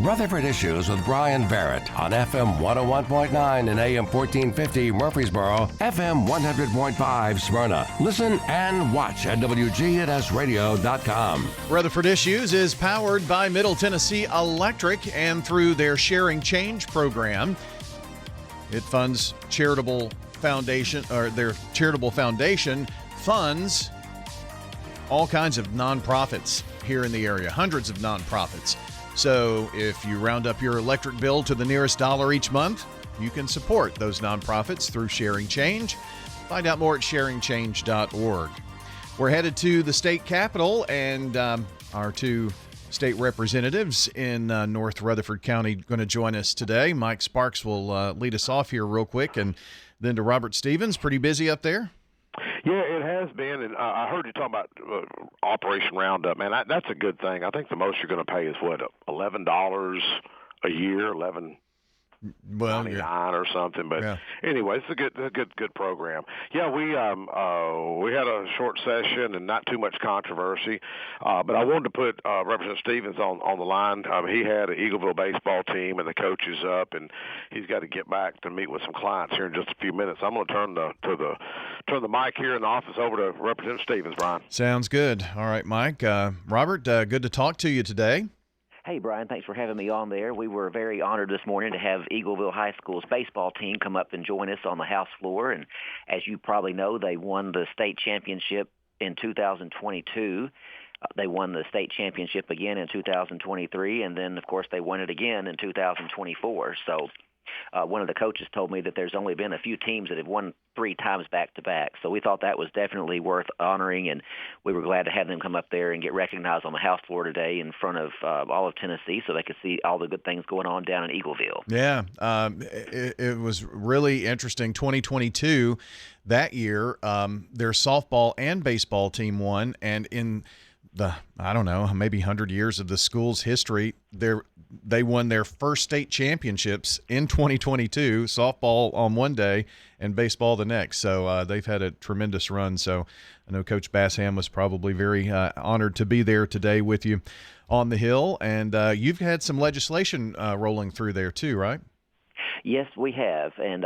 Rutherford Issues with Bryan Barrett on FM 101.9 and AM 1450 Murfreesboro, FM 100.5 Smyrna. Listen and watch at WGNSradio.com. Rutherford Issues is powered by Middle Tennessee Electric and through their Sharing Change program. It funds charitable foundation, or their charitable foundation funds all kinds of nonprofits here in the area, hundreds of nonprofits. So if you round up your electric bill to the nearest dollar each month, you can support those nonprofits through Sharing Change. Find out more at sharingchange.org. We're headed to the state capitol, and our two state representatives in North Rutherford County going to join us today. Mike Sparks will lead us off here real quick, and then to Robert Stevens. Pretty busy up there? Yeah, it has been, and I heard you talking about Operation Roundup. Man, that's a good thing. I think the most you're going to pay is what, $11 a year, $11.99 or something. But anyway, it's a good program. Yeah, we had a short session and not too much controversy. But I wanted to put Representative Stevens on the line. He had an Eagleville baseball team and the coaches up, and he's got to get back to meet with some clients here in just a few minutes. I'm going to turn the mic here in the office over to Representative Stevens, Brian. Sounds good. All right, Mike. Robert, good to talk to you today. Hey, Brian, thanks for having me on there. We were very honored this morning to have Eagleville High School's baseball team come up and join us on the House floor. And as you probably know, they won the state championship in 2022. They won the state championship again in 2023. And then, of course, they won it again in 2024. So one of the coaches told me that there's only been a few teams that have won 3 times back-to-back. So we thought that was definitely worth honoring, and we were glad to have them come up there and get recognized on the House floor today in front of all of Tennessee so they could see all the good things going on down in Eagleville. Yeah, it was really interesting. 2022, that year, their softball and baseball team won, and in the, I don't know, maybe 100 years of the school's history, they won their first state championships in 2022, softball on one day and baseball the next. So they've had a tremendous run. So I know Coach Bassham was probably very honored to be there today with you on the Hill. And you've had some legislation rolling through there too, right? Yes, we have, and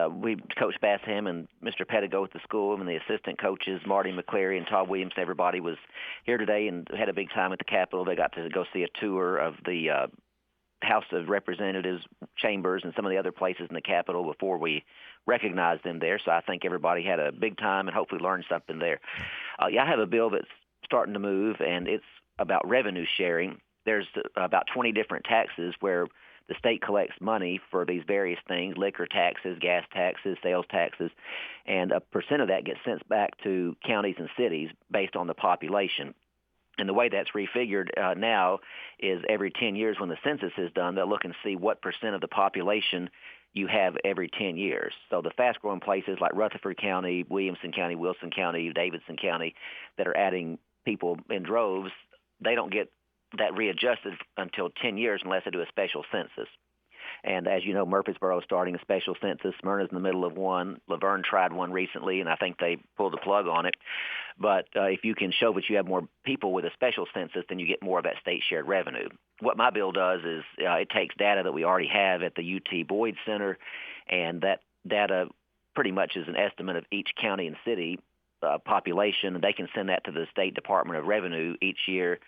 Coach Bassham and Mr. Pettigo at the school and the assistant coaches, Marty McCleary and Todd Williams, everybody was here today and had a big time at the Capitol. They got to go see a tour of the House of Representatives chambers and some of the other places in the Capitol before we recognized them there, so I think everybody had a big time and hopefully learned something there. I have a bill that's starting to move, and it's about revenue sharing. There's about 20 different taxes where the state collects money for these various things, liquor taxes, gas taxes, sales taxes, and a percent of that gets sent back to counties and cities based on the population. And the way that's refigured now is every 10 years when the census is done, they'll look and see what percent of the population you have every 10 years. So the fast-growing places like Rutherford County, Williamson County, Wilson County, Davidson County that are adding people in droves, they don't get that readjusted until 10 years unless they do a special census. And as you know, Murfreesboro is starting a special census. Smyrna's in the middle of one. Laverne tried one recently, and I think they pulled the plug on it. But if you can show that you have more people with a special census, then you get more of that state-shared revenue. What my bill does is it takes data that we already have at the UT Boyd Center, and that data pretty much is an estimate of each county and city population, and they can send that to the State Department of Revenue each year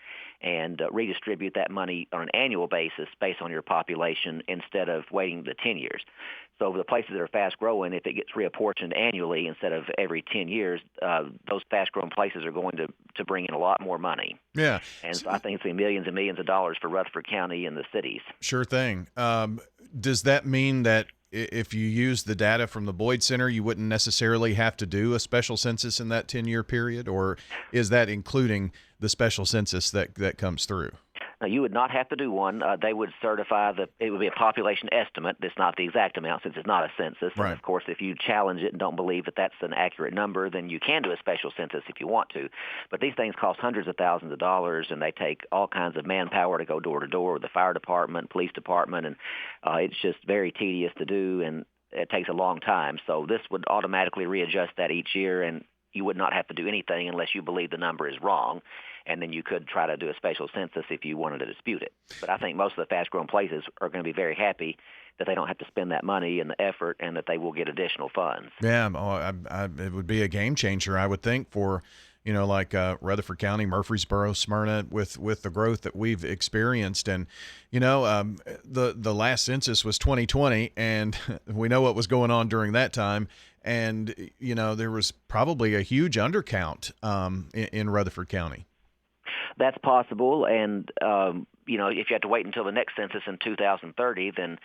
and redistribute that money on an annual basis based on your population instead of waiting the 10 years. So the places that are fast-growing, if it gets reapportioned annually instead of every 10 years, those fast-growing places are going to bring in a lot more money. Yeah. And so I think it's going to be millions and millions of dollars for Rutherford County and the cities. Sure thing. Does that mean that if you use the data from the Boyd Center, you wouldn't necessarily have to do a special census in that 10-year period, or is that including the special census that comes through? Now, you would not have to do one. They would certify that it would be a population estimate. That's not the exact amount since it's not a census. Right. And, of course, if you challenge it and don't believe that that's an accurate number, then you can do a special census if you want to. But these things cost hundreds of thousands of dollars, and they take all kinds of manpower to go door to door with the fire department, police department, and it's just very tedious to do, and it takes a long time. So this would automatically readjust that each year, and you would not have to do anything unless you believe the number is wrong. and then you could try to do a special census if you wanted to dispute it. But I think most of the fast-growing places are going to be very happy that they don't have to spend that money and the effort, and that they will get additional funds. Yeah, it would be a game changer, I would think, for like Rutherford County, Murfreesboro, Smyrna, with the growth that we've experienced. And the last census was 2020, and we know what was going on during that time. And there was probably a huge undercount in Rutherford County. That's possible, and if you have to wait until the next census in 2030, then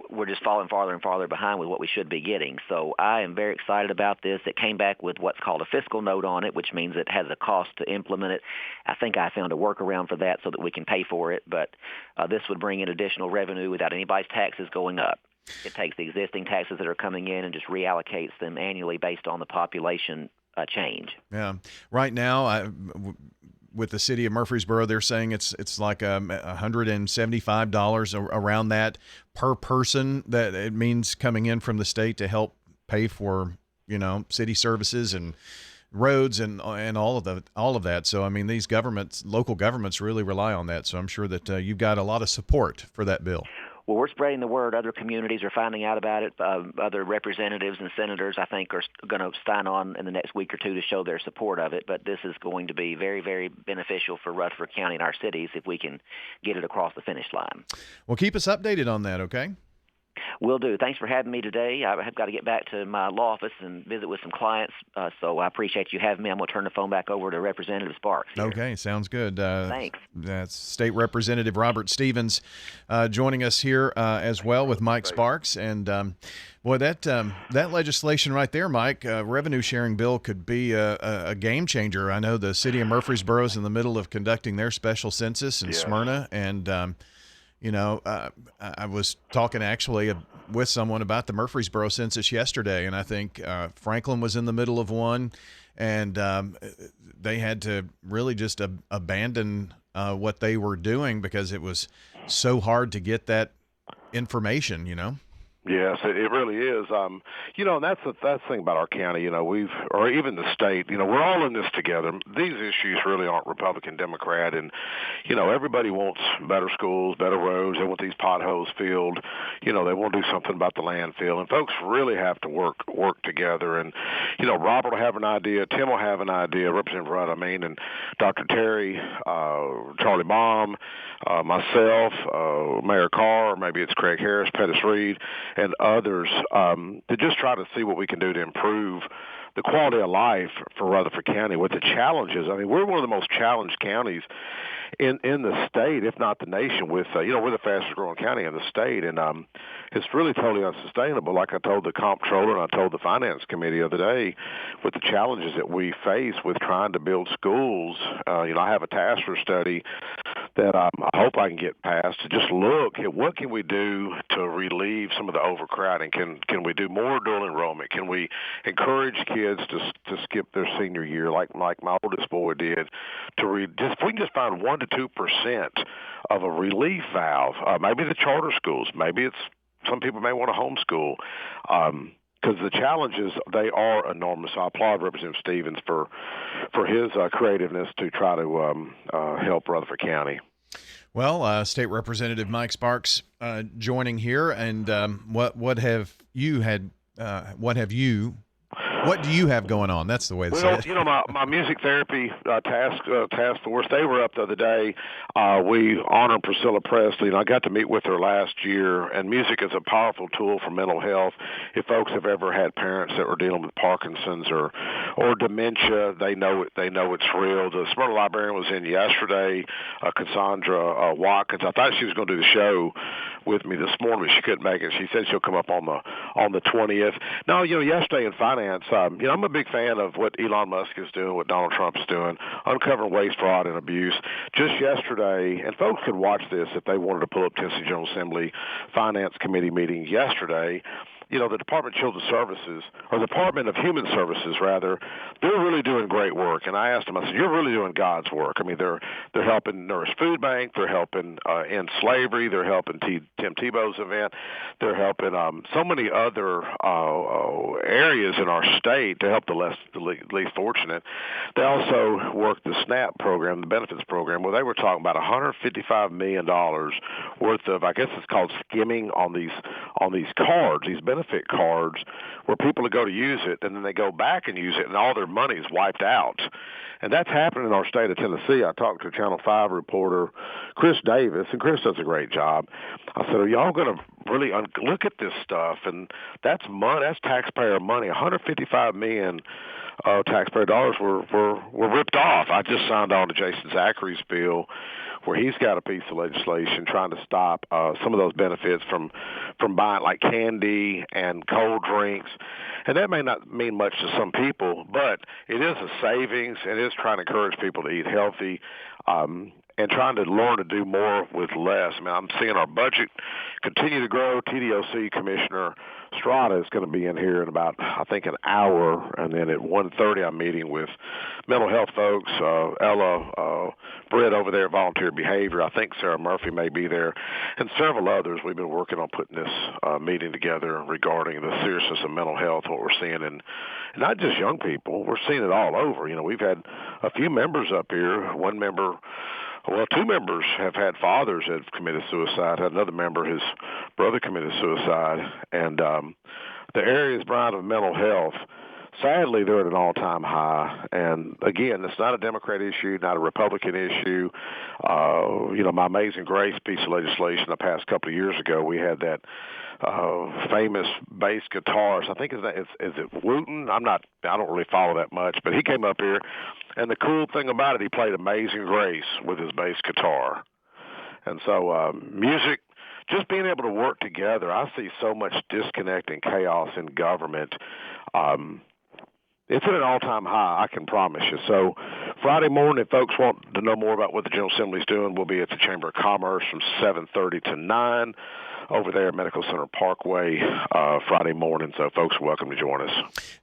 we're just falling farther and farther behind with what we should be getting. So I am very excited about this. It came back with what's called a fiscal note on it, which means it has a cost to implement it. I think I found a workaround for that so that we can pay for it, but this would bring in additional revenue without anybody's taxes going up. It takes the existing taxes that are coming in and just reallocates them annually based on the population change. Yeah. Right now, with the city of Murfreesboro, they're saying it's like $175 around that per person. That it means coming in from the state to help pay for city services and roads and all of that. So I mean, these local governments really rely on that. So I'm sure that you've got a lot of support for that bill. Well, we're spreading the word. Other communities are finding out about it. Other representatives and senators, I think, are going to sign on in the next week or two to show their support of it. But this is going to be very, very beneficial for Rutherford County and our cities if we can get it across the finish line. Well, keep us updated on that, okay? Will do. Thanks for having me today. I have got to get back to my law office and visit with some clients, so I appreciate you having me. I'm going to turn the phone back over to Representative Sparks here. Okay, sounds good. Thanks. That's State Representative Robert Stevens joining us here as well with Mike Sparks. And, boy, that legislation right there, Mike, revenue sharing bill could be a game changer. I know the city of Murfreesboro is in the middle of conducting their special census in Smyrna, and I was talking actually with someone about the Murfreesboro census yesterday, and I think Franklin was in the middle of one, and they had to really just abandon what they were doing because it was so hard to get that information, Yes, it really is. And that's the thing about our county. Or even the state. We're all in this together. These issues really aren't Republican, Democrat, and everybody wants better schools, better roads. They want these potholes filled. They want to do something about the landfill, and folks really have to work together. And Robert will have an idea, Tim will have an idea, Representative Rudd, and Dr. Terry, Charlie Baum, myself, Mayor Carr, or maybe it's Craig Harris, Pettis Reed, and others to just try to see what we can do to improve the quality of life for Rutherford County with the challenges. I mean, we're one of the most challenged counties in the state, if not the nation, with, we're the fastest growing county in the state. And it's really totally unsustainable. Like I told the comptroller and I told the finance committee the other day, with the challenges that we face with trying to build schools. I have a task force study that I hope I can get past to just look at what can we do to relieve some of the overcrowding. Can we do more dual enrollment? Can we encourage kids to skip their senior year like my oldest boy did? If we can just find 1% to 2% of a relief valve, maybe the charter schools, maybe it's some people may want to homeschool. Because the challenges, they are enormous. So I applaud Representative Stevens for his creativeness to try to help Rutherford County. Well, State Representative Mike Sparks joining here, and what do you have going on? That's the way to say it. My music therapy task force, they were up the other day. We honored Priscilla Presley, and I got to meet with her last year. And music is a powerful tool for mental health. If folks have ever had parents that were dealing with Parkinson's or dementia, they know it's real. The Smyrna librarian was in yesterday, Cassandra Watkins. I thought she was going to do the show with me this morning, but she couldn't make it. She said she'll come up on the 20th. No, yesterday in finance, I'm a big fan of what Elon Musk is doing, what Donald Trump is doing, uncovering waste, fraud, and abuse. Just yesterday, and folks could watch this if they wanted to pull up Tennessee General Assembly Finance Committee meeting yesterday, the Department of Children's Services, or the Department of Human Services, rather, they're really doing great work. And I asked them, I said, you're really doing God's work. I mean, they're helping Nourish Food Bank. They're helping end slavery. They're helping Tim Tebow's event. They're helping so many other areas in our state to help the least fortunate. They also work the SNAP program, the benefits program, where they were talking about $155 million worth of, I guess it's called skimming on these cards, these benefit cards, where people go to use it and then they go back and use it and all their money is wiped out. And that's happening in our state of Tennessee. I talked to Channel 5 reporter Chris Davis, and Chris does a great job. I said, are y'all going to really look at this stuff? And that's money, that's taxpayer money. $155 million taxpayer dollars were ripped off. I just signed on to Jason Zachary's bill, where he's got a piece of legislation trying to stop some of those benefits from buying like candy and cold drinks. And that may not mean much to some people, but it is a savings. It is trying to encourage people to eat healthy and trying to learn to do more with less. I mean, I'm seeing our budget continue to grow. TDOC Commissioner Strada is going to be in here in about, I think, an hour, and then at 1:30 I'm meeting with mental health folks, Ella Britt over there at Volunteer Behavior. I think Sarah Murphy may be there, and several others. We've been working on putting this meeting together regarding the seriousness of mental health, what we're seeing, and not just young people. We're seeing it all over. We've had a few members up here. One member, well, two members have had fathers that have committed suicide. Had another member, his brother committed suicide. And the areas, Brian, of mental health, sadly, they're at an all-time high. And, again, it's not a Democrat issue, not a Republican issue. My Amazing Grace piece of legislation the past couple of years ago, we had that famous bass guitarist. I think is it Wooten? I don't really follow that much, but he came up here, and the cool thing about it, he played Amazing Grace with his bass guitar. And so music, just being able to work together, I see so much disconnect and chaos in government. It's at an all-time high, I can promise you. So Friday morning, if folks want to know more about what the General Assembly is doing, we'll be at the Chamber of Commerce from 7:30 to 9 over there at Medical Center Parkway Friday morning. So folks are welcome to join us.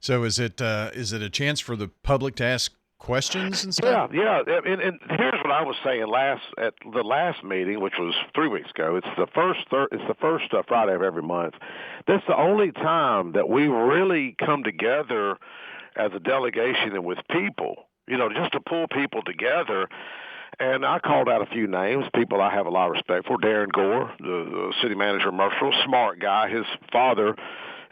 So is it a chance for the public to ask questions and stuff? Yeah. And here's what I was saying at the last meeting, which was 3 weeks ago. It's the first Friday of every month. That's the only time that we really come together as a delegation and with people, just to pull people together. And I called out a few names, people I have a lot of respect for. Darren Gore, the city manager of Murfreesboro, smart guy. His father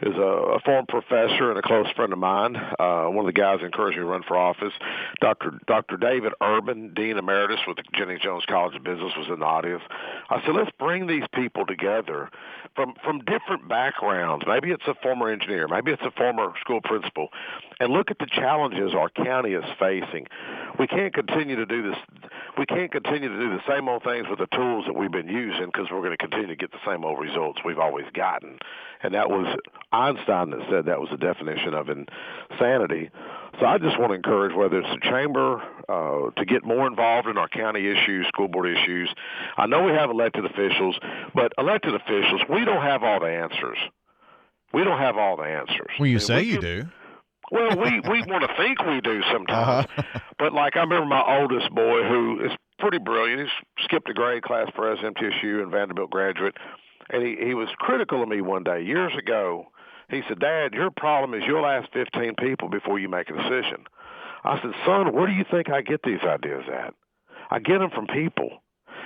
is a former professor and a close friend of mine, one of the guys that encouraged me to run for office. Dr. David Urban, Dean Emeritus with the Jennings Jones College of Business, was in the audience. I said, let's bring these people together from different backgrounds. Maybe it's a former engineer. Maybe it's a former school principal. And look at the challenges our county is facing. We can't continue to do this. We can't continue to do the same old things with the tools that we've been using, because we're going to continue to get the same old results we've always gotten. And that was Einstein that said that was the definition of insanity. So I just want to encourage, whether it's the chamber, to get more involved in our county issues, school board issues. I know we have elected officials, but elected officials, we don't have all the answers. We don't have all the answers. Well, you say you do. Well, we want to think we do sometimes. But like, I remember my oldest boy, who is pretty brilliant. He's skipped a grade, class president, MTSU, and Vanderbilt graduate. And he was critical of me one day, years ago. He said, Dad, your problem is you'll ask 15 people before you make a decision. I said, son, where do you think I get these ideas at? I get them from people.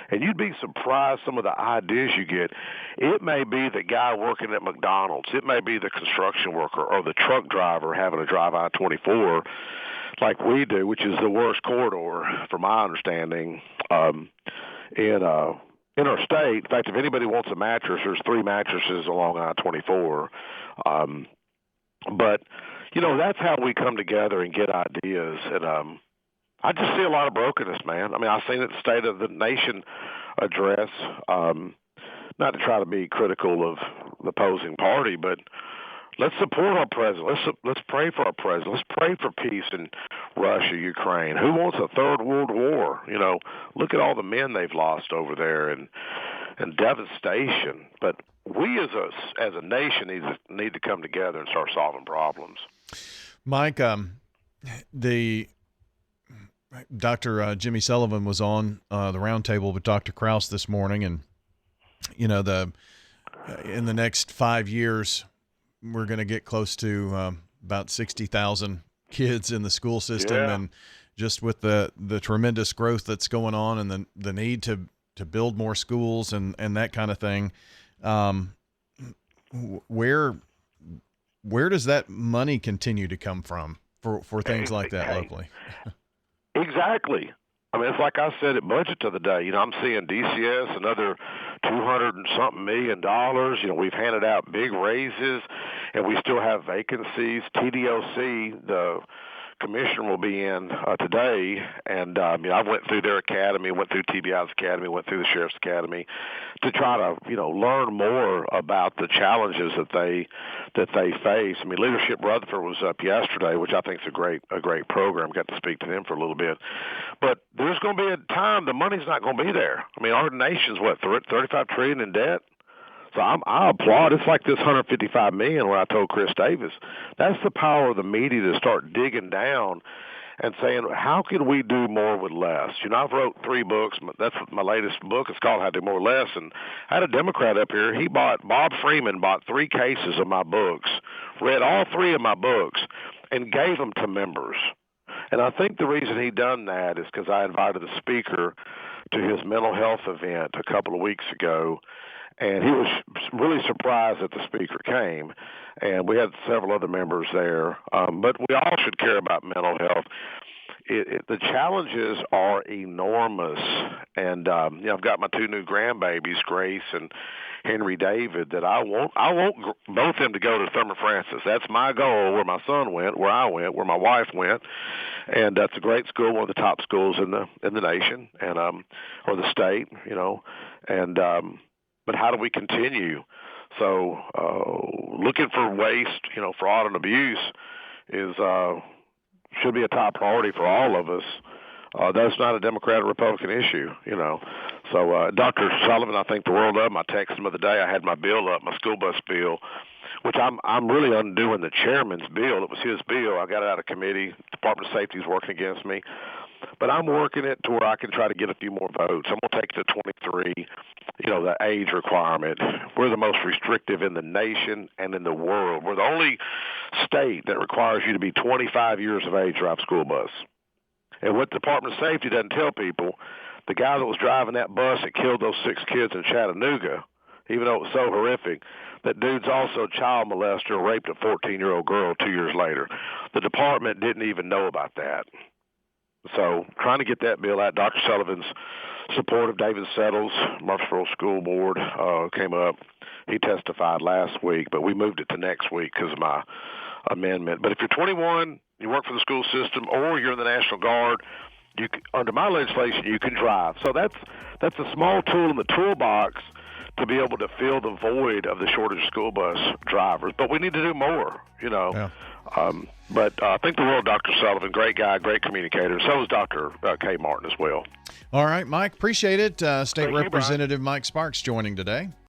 And you'd be surprised some of the ideas you get. It may be the guy working at McDonald's. It may be the construction worker or the truck driver having to drive I-24 like we do, which is the worst corridor, from my understanding, in our state. In fact, if anybody wants a mattress, there's 3 mattresses along I-24. But, that's how we come together and get ideas. And I just see a lot of brokenness, man. I mean, I've seen it at the State of the Nation address, not to try to be critical of the opposing party, but let's support our president. Let's pray for our president. Let's pray for peace in Russia, Ukraine. Who wants a third world war? Look at all the men they've lost over there. And and devastation. But we as a nation need to come together and start solving problems. Mike, the Dr. Jimmy Sullivan was on the roundtable with Dr. Krause this morning, and in the next 5 years, we're going to get close to about 60,000 kids in the school system, and just with the tremendous growth that's going on and the need to build more schools and that kind of thing, where does that money continue to come from for things like that locally? Exactly. I mean, it's like I said at budget the other day. I'm seeing DCS another $200 and something million. We've handed out big raises, and we still have vacancies. TDOC, the commissioner, will be in today, and I went through their academy, went through TBI's academy, went through the sheriff's academy to try to learn more about the challenges that they face. I mean, Leadership Rutherford was up yesterday, which I think is a great program. Got to speak to them for a little bit, but there's going to be a time the money's not going to be there. I mean, our nation's $35 trillion in debt. So I applaud. It's like this $155 million where I told Chris Davis, that's the power of the media to start digging down and saying, how can we do more with less? I've wrote 3 books. That's my latest book. It's called How to Do More with Less. And I had a Democrat up here. Bob Freeman bought 3 cases of my books, read all 3 of my books, and gave them to members. And I think the reason he done that is because I invited the speaker to his mental health event a couple of weeks ago, and he was really surprised that the speaker came. And we had several other members there. But we all should care about mental health. The challenges are enormous. And, I've got my 2 new grandbabies, Grace and Henry David, that I want both of them to go to Thurman Francis. That's my goal, where my son went, where I went, where my wife went. And that's a great school, one of the top schools in the nation, and or the state, and but how do we continue? So looking for waste, fraud and abuse should be a top priority for all of us. That's not a Democrat or Republican issue, So Dr. Sullivan, I think the world of him. I texted him the other day. I had my bill up, my school bus bill, which I'm really undoing the chairman's bill. It was his bill. I got it out of committee. Department of Safety is working against me. But I'm working it to where I can try to get a few more votes. I'm going to take it to 23, the age requirement. We're the most restrictive in the nation and in the world. We're the only state that requires you to be 25 years of age to drive a school bus. And what the Department of Safety doesn't tell people, the guy that was driving that bus that killed those 6 kids in Chattanooga, even though it was so horrific, that dude's also a child molester and raped a 14-year-old girl 2 years later. The department didn't even know about that. So trying to get that bill out. Dr. Sullivan's support of David Settles, Murfreesboro School Board, came up. He testified last week, but we moved it to next week because of my amendment. But if you're 21, you work for the school system, or you're in the National Guard, under my legislation, you can drive. So that's a small tool in the toolbox to be able to fill the void of the shortage of school bus drivers. But we need to do more, Yeah. But I think the world of Dr. Sullivan, great guy, great communicator. So is Dr. K. Martin as well. All right, Mike, appreciate it. State Thank Representative Mike Sparks joining today.